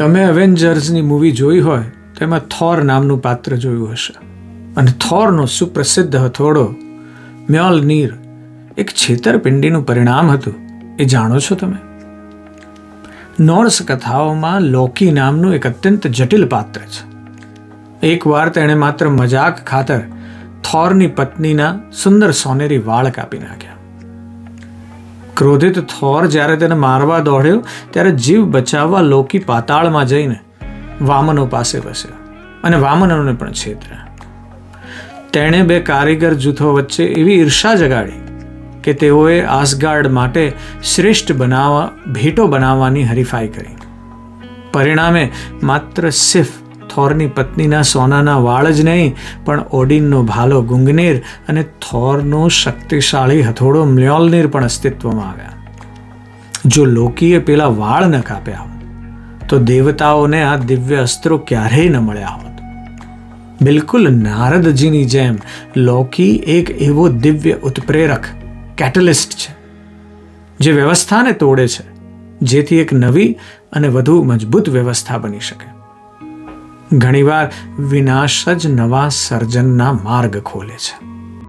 તમે એવેન્જર્સની મૂવી જોઈ હોય તો એમાં થોર નામનું પાત્ર જોયું હશે, અને થોરનો સુપ્રસિદ્ધ હથોડો મ્યોલનીર એક છેતરપિંડીનું પરિણામ હતું. એ જાણો છો તમે? નોર્સ કથાઓમાં લોકી નામનું એક અત્યંત જટિલ પાત્ર છે. એકવાર તેણે માત્ર મજાક ખાતર થોરની પત્નીના સુંદર સોનેરી વાળ કાપી નાખ્યા. ક્રોધિત થોર જ્યારે તેને મારવા દોડ્યો ત્યારે જીવ બચાવવા લોકી પાતાળમાં જઈને વામનો પાસે વસ્યો અને વામનોને પણ છેતર્યા. તેણે બે કારીગર જૂથો વચ્ચે એવી ઈર્ષા જગાડી કે તેઓએ આસગાર્ડ માટે શ્રેષ્ઠ ભેટો બનાવવાની હરીફાઈ કરી. પરિણામે માત્ર સિફ થોરની પત્નીના સોનાના વાળ જ નહીં, પણ ઓડિનનો ભાલો ગુંગનીર અને થોરનો શક્તિશાળી હથોડો મ્યોલનીર પણ અસ્તિત્વમાં આવ્યા. જો લોકીએ પેલા વાળ ન કાપ્યા હોત તો દેવતાઓને આ દિવ્ય અસ્ત્રો ક્યારેય ન મળ્યા હોત. બિલકુલ નારદજીની જેમ લોકી એક એવો દિવ્ય ઉત્પ્રેરક કેટલિસ્ટ છે જે વ્યવસ્થાને તોડે છે, જેથી એક નવી અને વધુ મજબૂત વ્યવસ્થા બની શકે. ઘણીવાર વિનાશ જ નવા સર્જનના માર્ગ ખોલે છે.